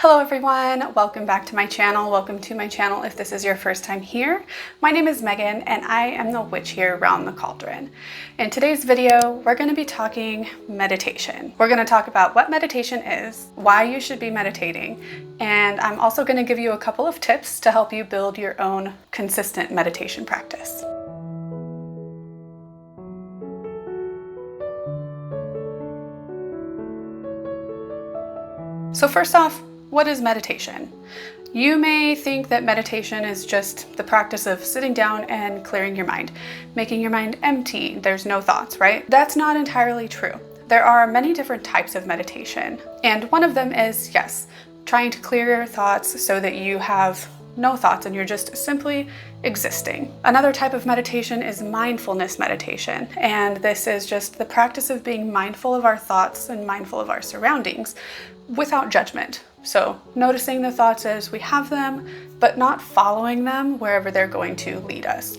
Hello everyone, welcome back to my channel. Welcome to my channel if this is your first time here. My name is Megan and I am the witch here around the cauldron. In today's video, we're going to be talking meditation. We're going to talk about what meditation is, why you should be meditating, and I'm also going to give you a couple of tips to help you build your own consistent meditation practice. So first off, what is meditation? You may think that meditation is just the practice of sitting down and clearing your mind, making your mind empty. There's no thoughts, right? That's not entirely true. There are many different types of meditation, and one of them is, yes, trying to clear your thoughts so that you have no thoughts and you're just simply existing. Another type of meditation is mindfulness meditation, and this is just the practice of being mindful of our thoughts and mindful of our surroundings without judgment. So noticing the thoughts as we have them, but not following them wherever they're going to lead us.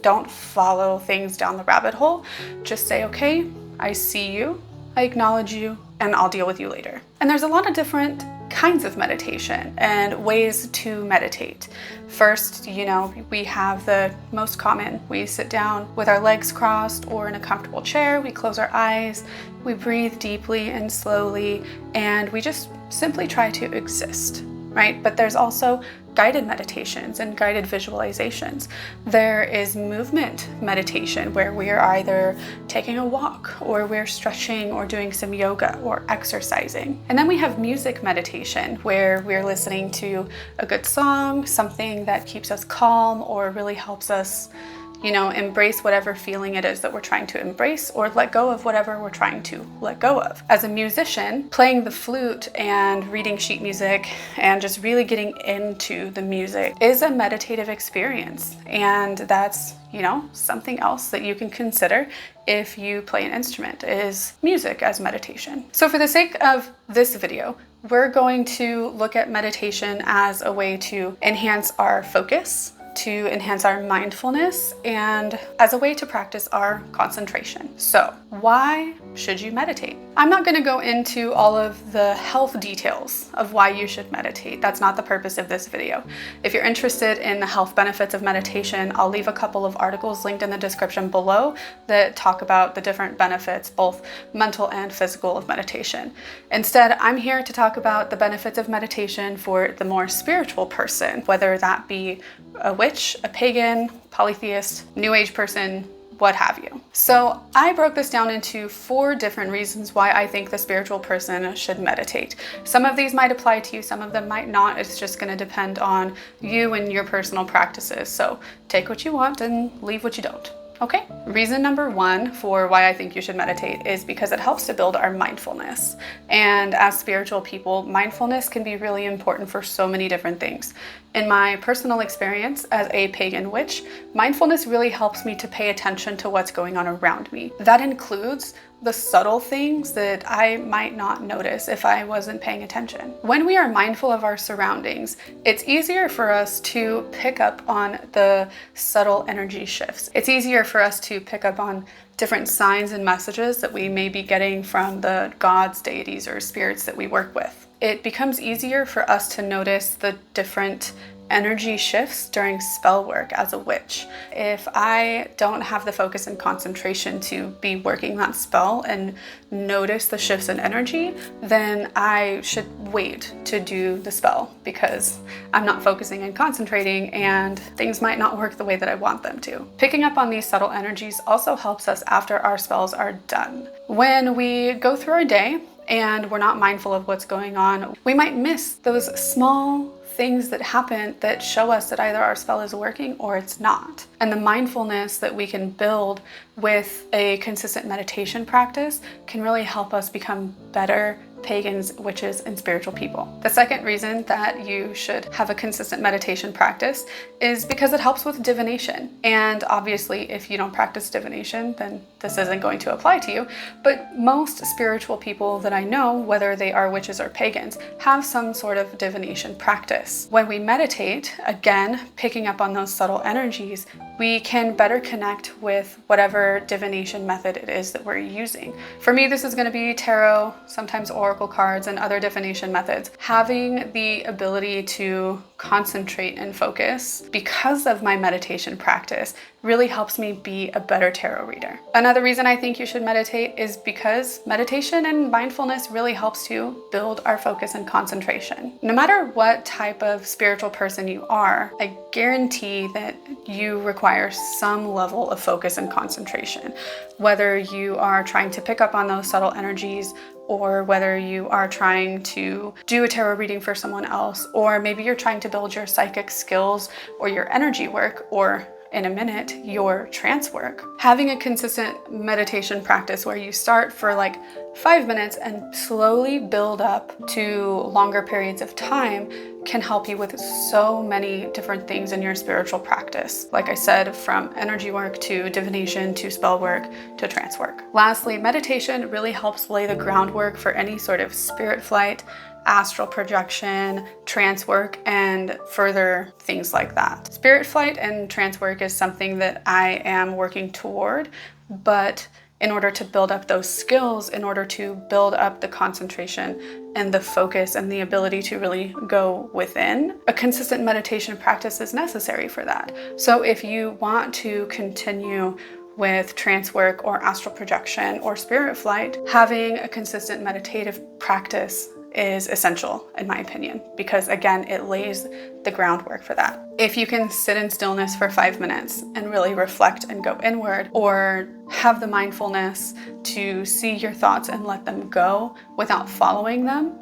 Don't follow things down the rabbit hole. Just say, okay, I see you, I acknowledge you, and I'll deal with you later. And there's a lot of different kinds of meditation and ways to meditate. First, we have the most common. We sit down with our legs crossed or in a comfortable chair. We close our eyes, we breathe deeply and slowly, and we just simply try to exist, right? But there's also guided meditations and guided visualizations. There is movement meditation where we are either taking a walk or we're stretching or doing some yoga or exercising. And then we have music meditation where we're listening to a good song, something that keeps us calm or really helps us embrace whatever feeling it is that we're trying to embrace, or let go of whatever we're trying to let go of. As a musician, playing the flute and reading sheet music and just really getting into the music is a meditative experience. And that's, something else that you can consider if you play an instrument, is music as meditation. So for the sake of this video, we're going to look at meditation as a way to enhance our focus, to enhance our mindfulness, and as a way to practice our concentration. So why should you meditate? I'm not going to go into all of the health details of why you should meditate. That's not the purpose of this video. If you're interested in the health benefits of meditation, I'll leave a couple of articles linked in the description below that talk about the different benefits, both mental and physical, of meditation. Instead, I'm here to talk about the benefits of meditation for the more spiritual person, whether that be a witch, a pagan, polytheist, new age person, what have you. So I broke this down into 4 different reasons why I think the spiritual person should meditate. Some of these might apply to you, some of them might not. It's just going to depend on you and your personal practices. So take what you want and leave what you don't. Okay, reason number 1 for why I think you should meditate is because it helps to build our mindfulness. And as spiritual people, mindfulness can be really important for so many different things. In my personal experience as a pagan witch, mindfulness really helps me to pay attention to what's going on around me. That includes the subtle things that I might not notice if I wasn't paying attention. When we are mindful of our surroundings, it's easier for us to pick up on the subtle energy shifts. It's easier for us to pick up on different signs and messages that we may be getting from the gods, deities, or spirits that we work with. It becomes easier for us to notice the different energy shifts during spell work as a witch. If I don't have the focus and concentration to be working that spell and notice the shifts in energy, then I should wait to do the spell because I'm not focusing and concentrating and things might not work the way that I want them to. Picking up on these subtle energies also helps us after our spells are done. When we go through our day and we're not mindful of what's going on, we might miss those small things that happen that show us that either our spell is working or it's not. And the mindfulness that we can build with a consistent meditation practice can really help us become better pagans, witches, and spiritual people. The second reason that you should have a consistent meditation practice is because it helps with divination. And obviously, if you don't practice divination, then this isn't going to apply to you. But most spiritual people that I know, whether they are witches or pagans, have some sort of divination practice. When we meditate, again, picking up on those subtle energies, we can better connect with whatever divination method it is that we're using. For me, this is going to be tarot, sometimes oracle cards, and other divination methods. Having the ability to concentrate and focus because of my meditation practice really helps me be a better tarot reader. Another reason I think you should meditate is because meditation and mindfulness really helps to build our focus and concentration. No matter what type of spiritual person you are, I guarantee that you require some level of focus and concentration. Whether you are trying to pick up on those subtle energies, or whether you are trying to do a tarot reading for someone else, or maybe you're trying to build your psychic skills or your energy work, or in a minute, your trance work. Having a consistent meditation practice where you start for like 5 minutes and slowly build up to longer periods of time can help you with so many different things in your spiritual practice. Like I said, from energy work to divination to spell work to trance work. Lastly, meditation really helps lay the groundwork for any sort of spirit flight, astral projection, trance work, and further things like that. Spirit flight and trance work is something that I am working toward, but in order to build up those skills, in order to build up the concentration and the focus and the ability to really go within, a consistent meditation practice is necessary for that. So if you want to continue with trance work or astral projection or spirit flight, having a consistent meditative practice is essential, in my opinion, because again, it lays the groundwork for that. If you can sit in stillness for 5 minutes and really reflect and go inward, or have the mindfulness to see your thoughts and let them go without following them,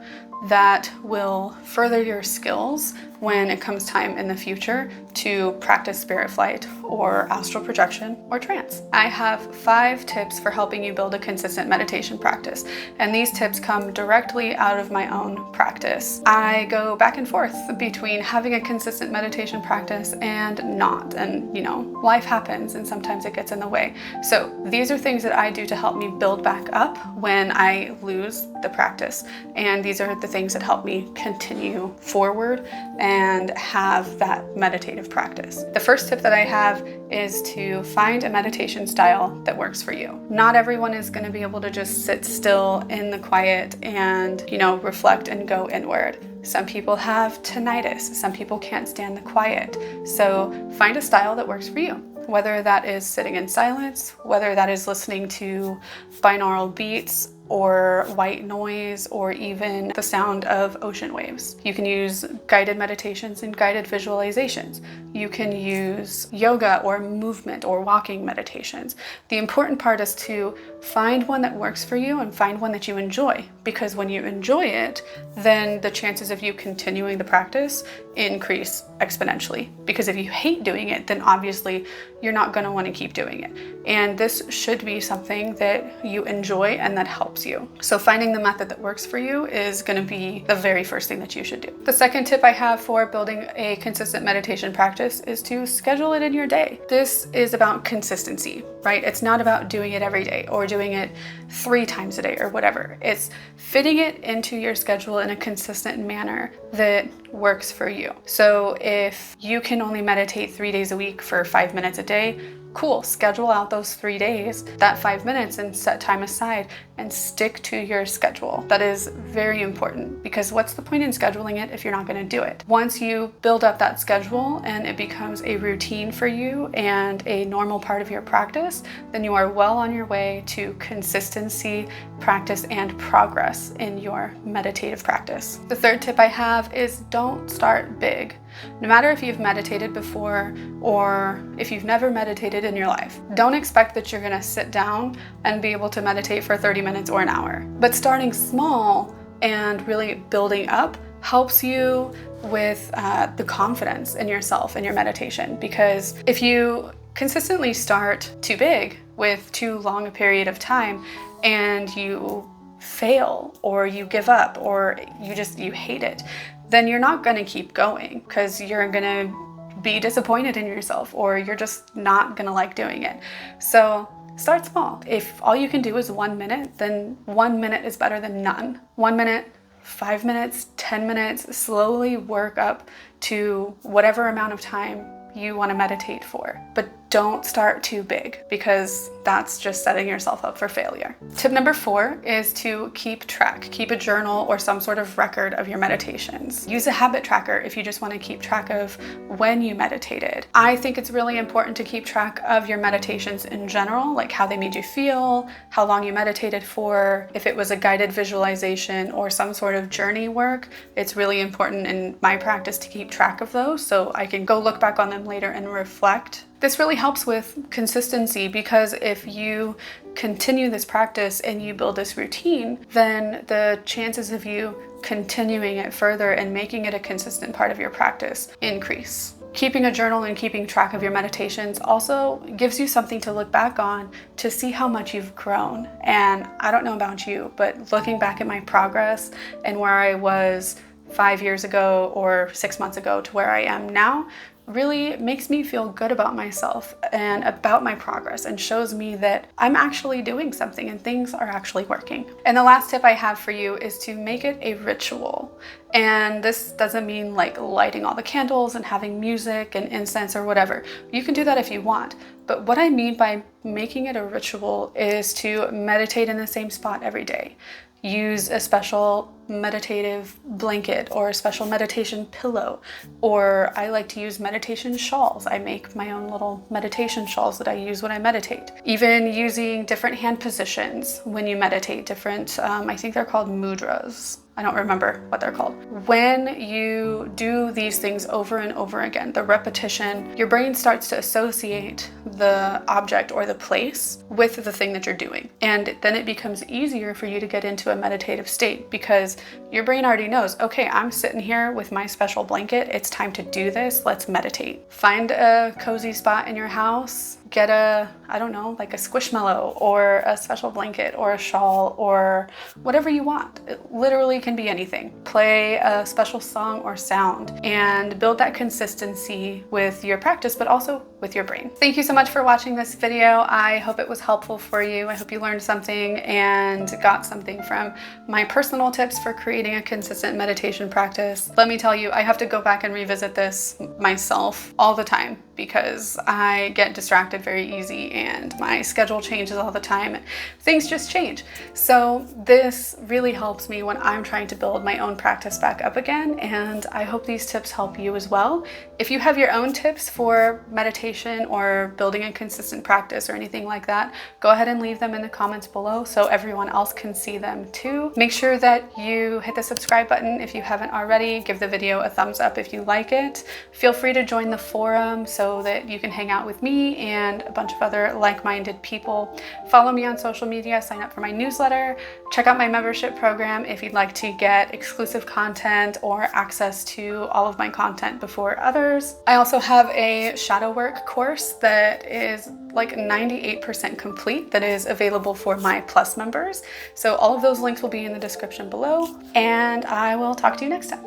that will further your skills when it comes time in the future to practice spirit flight or astral projection or trance. I have 5 tips for helping you build a consistent meditation practice, and these tips come directly out of my own practice. I go back and forth between having a consistent meditation practice and not, and life happens and sometimes it gets in the way. So these are things that I do to help me build back up when I lose the practice, and these are the things that help me continue forward and have that meditative practice. The first tip that I have is to find a meditation style that works for you. Not everyone is going to be able to just sit still in the quiet and, reflect and go inward. Some people have tinnitus. Some people can't stand the quiet. So find a style that works for you. Whether that is sitting in silence, whether that is listening to binaural beats or white noise, or even the sound of ocean waves. You can use guided meditations and guided visualizations. You can use yoga or movement or walking meditations. The important part is to find one that works for you and find one that you enjoy, because when you enjoy it, then the chances of you continuing the practice increase exponentially. Because if you hate doing it, then obviously you're not going to want to keep doing it. And this should be something that you enjoy and that helps you. So finding the method that works for you is going to be the very first thing that you should do. The second tip I have for building a consistent meditation practice is to schedule it in your day. This is about consistency, right? It's not about doing it every day or doing it 3 times a day or whatever. It's fitting it into your schedule in a consistent manner that works for you. So if you can only meditate 3 days a week for 5 minutes a day, cool, schedule out those 3 days, that 5 minutes, and set time aside and stick to your schedule. That is very important, because what's the point in scheduling it if you're not going to do it? Once you build up that schedule and it becomes a routine for you and a normal part of your practice, then you are well on your way to consistency, practice, and progress in your meditative practice. The third tip I have is don't start big. No matter if you've meditated before or if you've never meditated in your life, don't expect that you're going to sit down and be able to meditate for 30 minutes or an hour. But starting small and really building up helps you with the confidence in yourself and your meditation. Because if you consistently start too big with too long a period of time and you fail or you give up or you hate it, then you're not going to keep going, because you're going to be disappointed in yourself, or you're just not going to like doing it. So start small. If all you can do is 1 minute, then 1 minute is better than none. 1 minute, 5 minutes, 10 minutes, slowly work up to whatever amount of time you want to meditate for. But don't start too big, because that's just setting yourself up for failure. Tip number 4 is to keep track. Keep a journal or some sort of record of your meditations. Use a habit tracker if you just want to keep track of when you meditated. I think it's really important to keep track of your meditations in general, like how they made you feel, how long you meditated for, if it was a guided visualization or some sort of journey work. It's really important in my practice to keep track of those so I can go look back on them later and reflect. This really helps with consistency, because if you continue this practice and you build this routine, then the chances of you continuing it further and making it a consistent part of your practice increase. Keeping a journal and keeping track of your meditations also gives you something to look back on to see how much you've grown. And I don't know about you, but looking back at my progress and where I was 5 years ago or 6 months ago to where I am now really makes me feel good about myself and about my progress, and shows me that I'm actually doing something and things are actually working. And the last tip I have for you is to make it a ritual. And this doesn't mean like lighting all the candles and having music and incense or whatever. You can do that if you want. But what I mean by making it a ritual is to meditate in the same spot every day. Use a special meditative blanket or a special meditation pillow, or I like to use meditation shawls. I make my own little meditation shawls that I use when I meditate. Even using different hand positions when you meditate, different, I think they're called mudras. I don't remember what they're called. When you do these things over and over again, the repetition, your brain starts to associate the object or the place with the thing that you're doing. And then it becomes easier for you to get into a meditative state, because your brain already knows, okay, I'm sitting here with my special blanket. It's time to do this. Let's meditate. Find a cozy spot in your house. Get a, I don't know, like a squishmallow or a special blanket or a shawl or whatever you want. It literally can be anything. Play a special song or sound and build that consistency with your practice, but also with your brain. Thank you so much for watching this video. I hope it was helpful for you. I hope you learned something and got something from my personal tips for creating a consistent meditation practice. Let me tell you, I have to go back and revisit this myself all the time, because I get distracted very easy and my schedule changes all the time and things just change. So this really helps me when I'm trying to build my own practice back up again, and I hope these tips help you as well. If you have your own tips for meditation or building a consistent practice or anything like that, go ahead and leave them in the comments below so everyone else can see them too. Make sure that you hit the subscribe button if you haven't already. Give the video a thumbs up if you like it. Feel free to join the forum so that you can hang out with me and a bunch of other like-minded people. Follow me on social media, sign up for my newsletter, check out my membership program if you'd like to get exclusive content or access to all of my content before others. I also have a shadow work course that is like 98% complete that is available for my Plus members. So all of those links will be in the description below, and I will talk to you next time.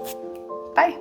Bye.